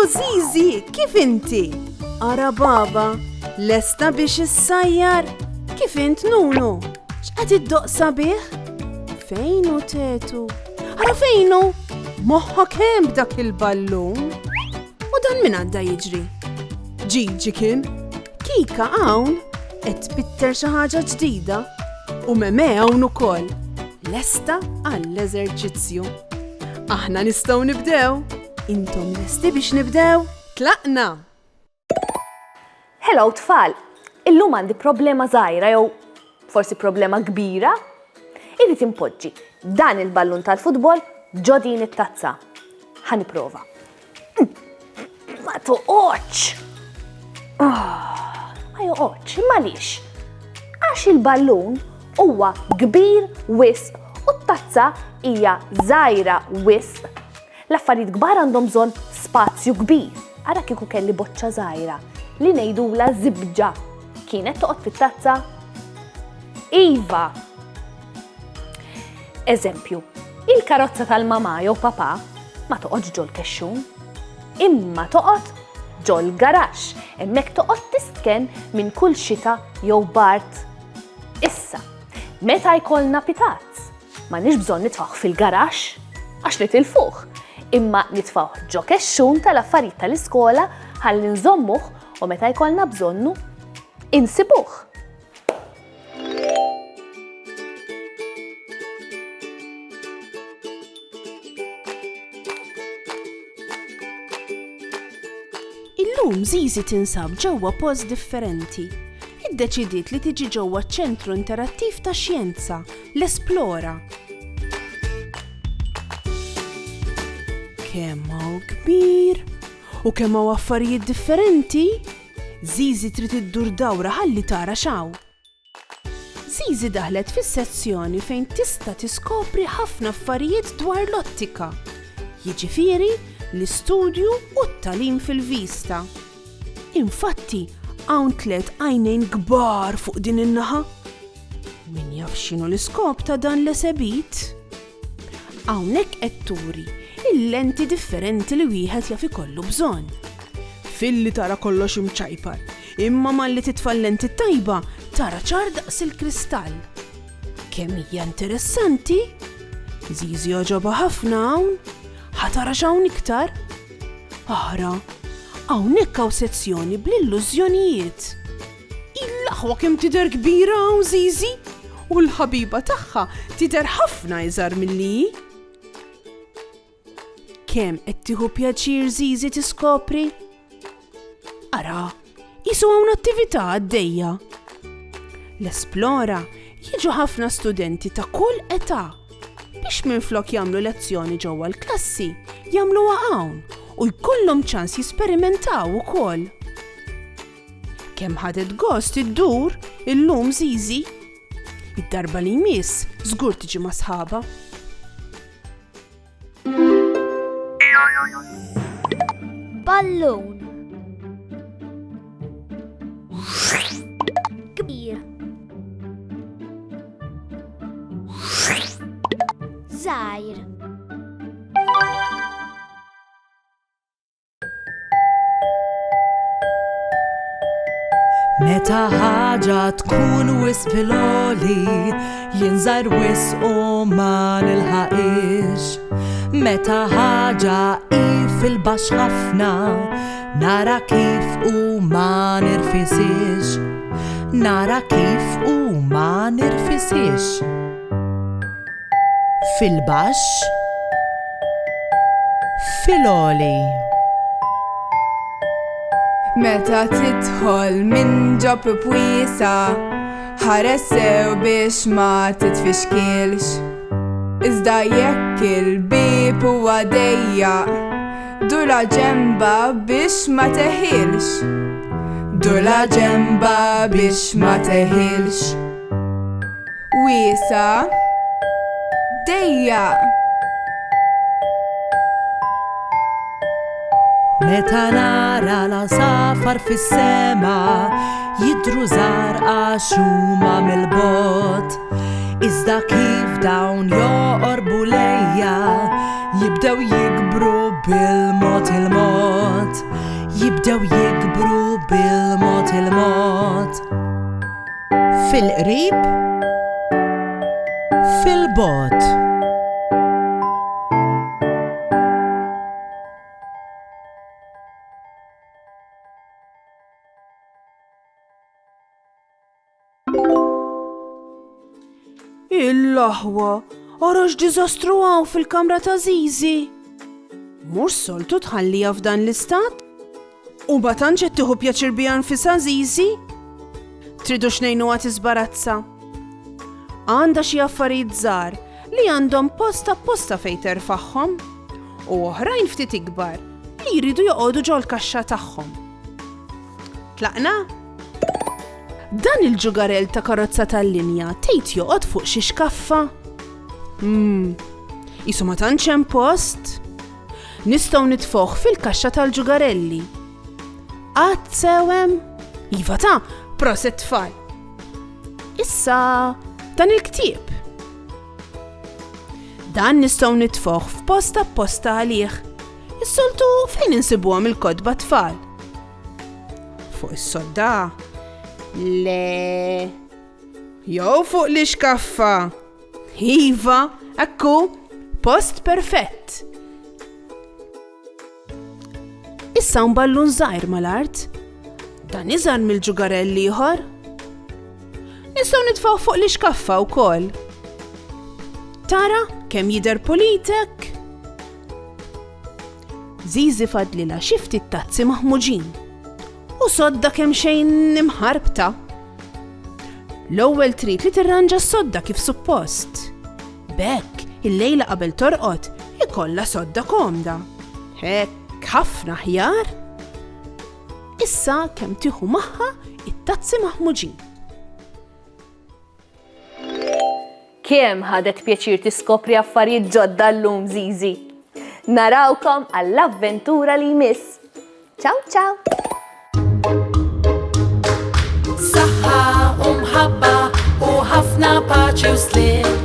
Zizi, kif inti? Ara baba, lesta biex issajjar? Kif int Nunu? X'qed iddoqsa bih? Fejnu tetu? Ara fejnu? Moħħok hemm b'dak il-ballun? U dan min għadda jiġri? Ġiġi kien? Kika hawn qed tbitter xi ħaġa ġdida u Meme hawn ukoll. Lesta għall-eżerċizzju. Aħna nistgħu nibdew. Intom lesti biex nibdew? Tlaqna! Hello tfal, illum għandi problema żgħira jew forsi problema kbira. Irid impoġġi dan il-ballun tal-futbol ġo din it-tazza. Ħaniprova. Ma toqgħodx. Ma joqgħodx, imma għaliex? Għax il-ballun huwa kbir wisq u t-tazza hija żgħira wisq. L-affarijiet kbar għandhom bżonn spazju kbir. Ara kieku kelli boċċa żgħira li ngħidula żibġa. Kienet toqgħod fit-tazza? Iva. Eżempju, il-karozza tal-mama jew papà ma toqgħodx ġol kexxun, imma toqgħod ġol garax, hemmhekk toqgħod tistken minn kull xita jew bart. Issa, meta jkollna pitazz, ma nix bżonn nitfgħuh fil-garax għax li tilfuh, imma nitfgħuh ġo kexxun tal-affarijiet tal-iskola ħalli nżommuh u meta jkollna bżonnu insibuh. Illum Zizi tinsab ġewwa post differenti. Iddeċidiet li tiġi ġewwa ċ-ċentru interattiv tax-xjenza, l-Esplora. Kemm hawn kbir u kemm hawn affarijiet differenti, Zizi trid iddur dawra ħalli tara x'hawn. Zizi daħlet fis-sezzjoni fejn tista' tiskopri ħafna affarijiet dwar l-ottika. Jiġifieri l-istudju u t-tagħlim fil-vista. Infatti, hawn tliet għajnejn kbar fuq din in-naħa. Min jaf x'inhu l-iskop ta' dan l-esebit? Hawnhekk qed turi il-lenti differenti li wieħed jaf ikollu bżonn. Filli tara kollox imċajpar, imma malli titfa' l-lenti tajba tara ċar daqs il-kristall. Kemm hija interessanti? Zizi oġoba ħafna hawn. Ħatara x'hawn iktar? Ara, hawnhekk hawn sezzjoni bl-illużjonijiet. Il-laħwa kemm tidher kbira hawn Zizi u l-ħabiba tagħha tidher ħafna iżgħar milli. Kemm qed tieħu pjaċir Zizi tiskopri? Ara, qisu hawn attività għaddejja. L-Esplora jiġu ħafna studenti ta' kull età biex minflok jagħmlu lezzjoni ġewwa l-klassi, jagħmluha hawn u jkollhom ċans jisperimentaw ukoll. Kemm ħadet gost iddur illum Zizi? Id-darba li jmiss żgur tiġi ma' sħaba. Ballun kbir żgħir Meta ħaġa tkun wisq fil-għoli jinżar wisq u ma nilħaqix. Meta ħaġa fil-baxx ħafna nara kif u ma nirfisix. Nara kif u ma nirfisix. Fil-baxx, fil-għoli. Meta tidħol minn ġob bwiesa ħares sew biex ma titfixkilx. Iżda jekk il-bib huwa dejjaq, dula ġemba biex ma teħilx. Dula ġemba biex ma teħilx. Wiesa, dejjaq. Meta nara la safar fis-sema jidru żgħar għax huma mill-bogħod. Iżda kif dawn joqorbu lejja jibdew jikbru bil-mod il-mod, jibdew jikbru bil-mod il-mod. Fil-qrib, fil-bot. Il-laħwa, arax dizastru għaw fil-kamra ta' Zizi. Mux soltu tħallija f'dan l-istat? U batanċet tiħu pjaċir bijan fisa Zizi? Tridu xnejnu għat izbarazza. Għanda xie affarijiet żgħar li għandhom posta fej terfaħħom u oħrajn ftit ikbar li jridu joqogħdu ġol kaxxa tagħhom. Tlaqna? Dan il-ġugarell ta' karozza tal-linja tgħid joqgħod fuq xi xkaffa. Isu ma tantx hemm post. Nistgħu nitfgħuh fil-kaxxa tal-ġugarelli. Qatt sewem? Iva ta' proset tfal. Issa dan il-ktieb. Dan nistgħu nitfgħuh f'posta apposta għalih. Is-soltu fejn insibuhom il-kodba tfal? Fuq is-sodda. Le. Jew fuq li xkaffa. Iva, ekku, post perfett. Issa un ballun żgħir mal-art. Dan iżgħar mill-ġugarell ieħor. Nistgħu nitfgħu fuq li xkaffa wkoll. Tara kemm jidher politek. Zizi fadlilha xi ftit tazzi maħmuġin. U sodda kemm xejn imħarbta. L-ewwel trid li tirranġa s-sodda kif suppost. Bekk, il-lejla qabel torqod ikollha sodda komda. Hekk ħafna ħjar. Issa kemm tieħu magħha it-tazzi maħmuġin. Kemm ħadet pjaċir tiskopri affarijiet ġodda llum Zizi. Narawkom għall-avventura li jmiss. Ciao ciao! Saħħa u mħabba u ħafna paċi u slim.